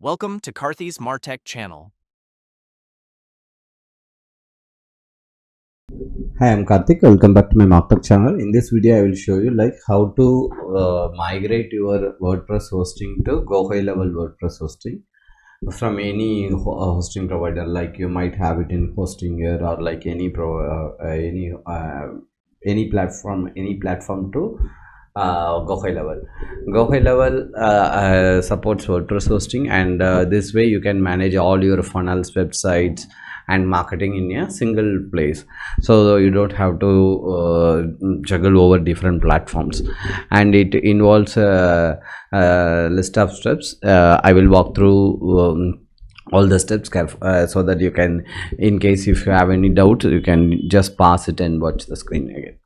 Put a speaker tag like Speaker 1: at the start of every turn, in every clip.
Speaker 1: Welcome to Karthi's Martech channel.
Speaker 2: Hi, I'm Karthik. Welcome back to my Martech channel. In this video, I will show you like how to migrate your WordPress hosting to GoHighLevel WordPress hosting from any hosting provider. Like you might have it in Hostinger or like any platform to GoHighLevel. GoHighLevel supports WordPress hosting, and this way you can manage all your funnels, websites, and marketing in a single place, so you don't have to juggle over different platforms. And it involves a list of steps. I will walk through all the steps so that you can, in case if you have any doubts, you can just pause it and watch the screen again.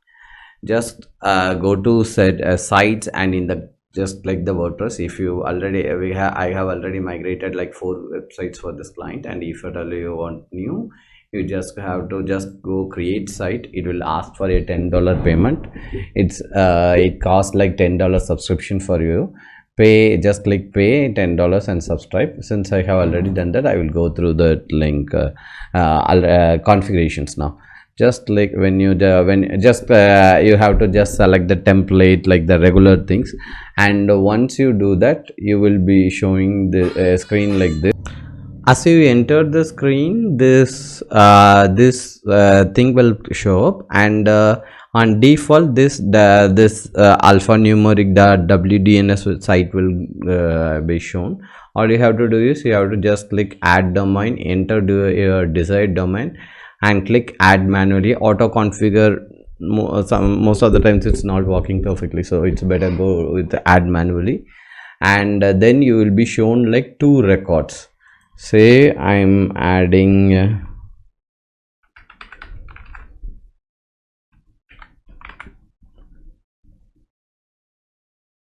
Speaker 2: Just go to sites, and in the just like the WordPress, if you already I have already migrated like 4 websites for this client, and if at all you want new, you just have to just go create site. It will ask for a $10 payment. It costs like $10 subscription for you. Pay, just click pay $10 and subscribe. Since I have already done that, I will go through the link configurations now. Just like when you you have to just select the template, like the regular things, and once you do that, you will be showing the screen like this. As you enter the screen, this thing will show up, and on default this alphanumeric WDNS site will be shown. All you have to do is you have to just click add domain, enter your desired domain, and click add manually. Auto configure, most of the times it's not working perfectly, so it's better go with add manually. And then you will be shown like 2 records. Say I'm adding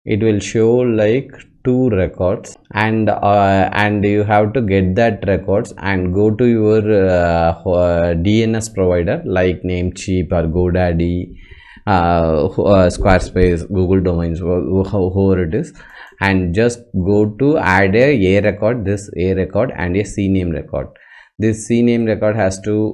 Speaker 2: it will show like 2 records, and you have to get that records and go to your DNS provider like Namecheap or GoDaddy, Squarespace, Google Domains, whoever it is, and just go to add a record, this A record, and a CNAME record. This CNAME record has to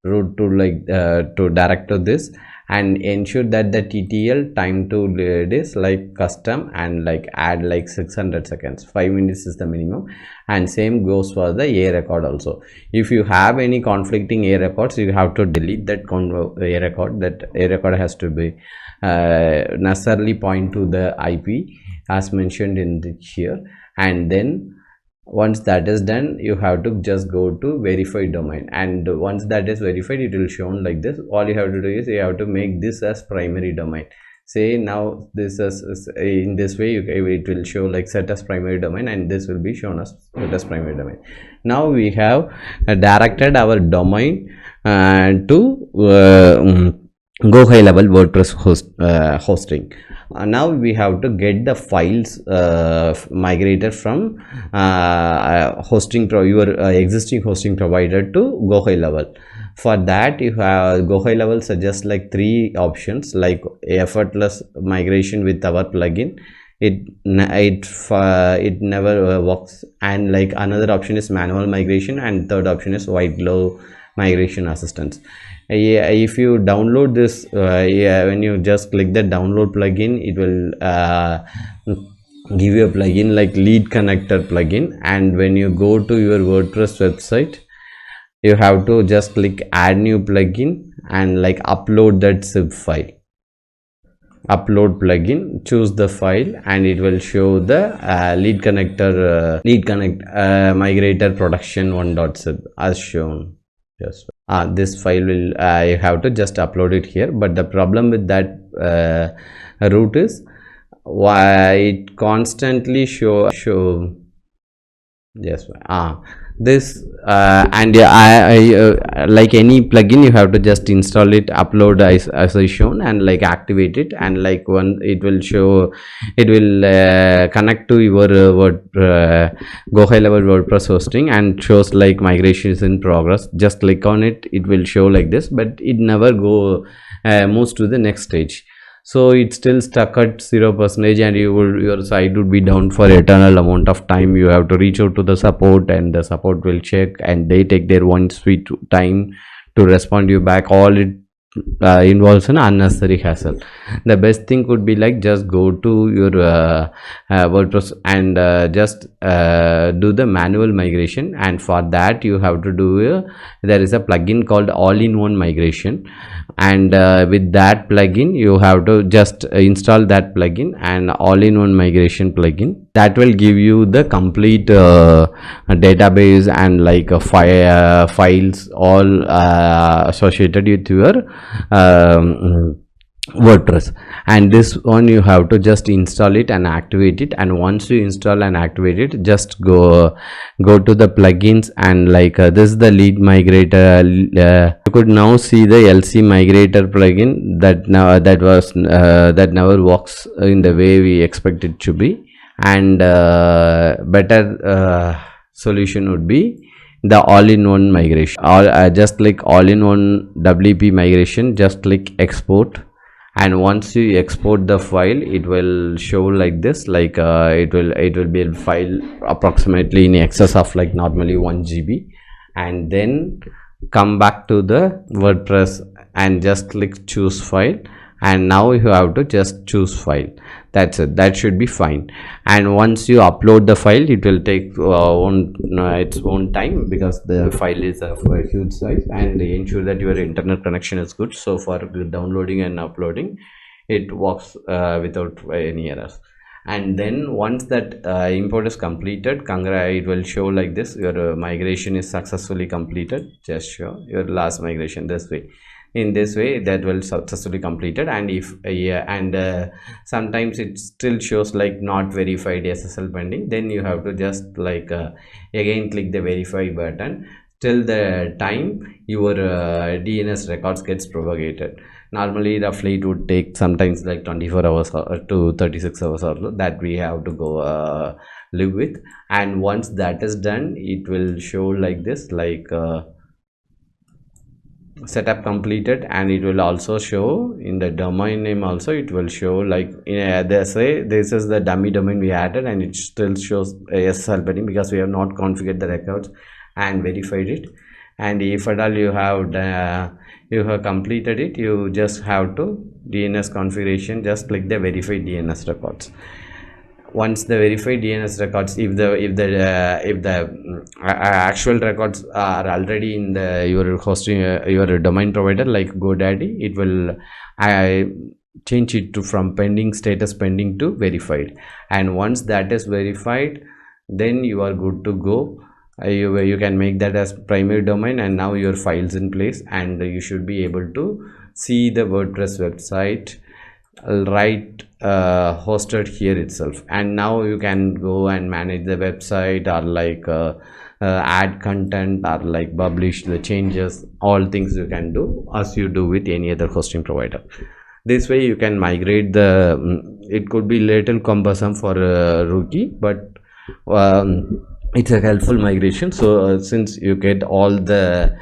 Speaker 2: route to like to direct to this, and ensure that the TTL time to lead is like custom, and like add like 600 seconds. 5 minutes is the minimum, and same goes for the A record also. If you have any conflicting A records, you have to delete that A record. That A record has to be necessarily point to the IP as mentioned in here. And then once that is done, you have to just go to verified domain, and once that is verified, it will shown like this. All you have to do is you have to make this as primary domain. Say now this is in this way, it will show like set as primary domain, and this will be shown as set as primary domain. Now we have directed our domain to GoHighLevel WordPress hosting. Now we have to get the files migrated from your existing hosting provider to GoHighLevel. For that, you have GoHighLevel suggests like 3 options, like effortless migration with our plugin. It never works, and like another option is manual migration, and third option is white glove migration assistance. If you download this, when you just click the download plugin, it will give you a plugin like lead connector plugin. And when you go to your WordPress website, you have to just click add new plugin and like upload that zip file. Upload plugin, choose the file, and it will show the lead connector migrator production 1.zip as shown. Just this file will you have to just upload it here. But the problem with that route is why it constantly show yes this and I like any plugin, you have to just install it, upload as I shown, and like activate it, and like one it will show, it will connect to your GoHighLevel WordPress hosting, and shows like migration is in progress. Just click on it, it will show like this, but it never moves to the next stage. so it's still stuck at 0%, and your site would be down for eternal amount of time. You have to reach out to the support, and the support will check, and they take their one sweet time to respond you back. All it involves an unnecessary hassle. The best thing could be like, just go to your WordPress and just do the manual migration, and for that you have to do there is a plugin called all-in-one migration, and with that plugin you have to just install that plugin, and all-in-one migration plugin that will give you the complete database and like files all associated with your WordPress. And this one you have to just install it and activate it, and once you install and activate it, just go to the plugins, and like this is the lead migrator. You could now see the LC migrator plugin that now that never works in the way we expect it to be, and better solution would be the all-in-one migration. Just click all-in-one WP migration, just click export, and once you export the file, it will show like this, like it will be a file approximately in excess of like normally 1 GB, and then come back to the WordPress and just click choose file, and now you have to just choose file. That's it. That should be fine. And once you upload the file, it will take its own time, because the file is of a huge size, and ensure that your internet connection is good. So for downloading and uploading, it works without any errors. And then once that import is completed, it will show like this: your migration is successfully completed. Just show your last migration this way. In this way, that will successfully completed. And if sometimes it still shows like not verified SSL pending, then you have to just like again click the verify button till the time your DNS records gets propagated. Normally roughly it would take sometimes like 24 hours to 36 hours or so, that we have to go live with. And once that is done, it will show like this, like setup completed, and it will also show in the domain name also, it will show like they say this is the dummy domain we added, and it still shows SSL pending because we have not configured the records and verified it. And if at all you have completed it, you just have to DNS configuration, just click the verify DNS records. Once the verified DNS records, if the actual records are already in your hosting your domain provider like GoDaddy, it will change it to from pending status pending to verified. And once that is verified, then you are good to go. You can make that as primary domain, and now your files in place, and you should be able to see the WordPress website right hosted here itself. And now you can go and manage the website, or like add content, or like publish the changes. All things you can do as you do with any other hosting provider. This way you can migrate the it could be little cumbersome for a rookie, but it's a helpful migration. So since you get all the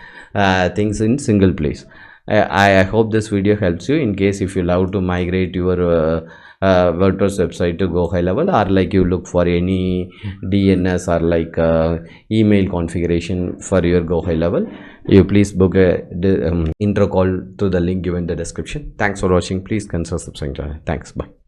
Speaker 2: things in single place, I hope this video helps you. In case if you love to migrate your WordPress website to GoHighLevel, or like you look for any DNS or like email configuration for your GoHighLevel, you please book a intro call to the link given in the description. Thanks for watching. Please consider subscribing. Thanks. Bye.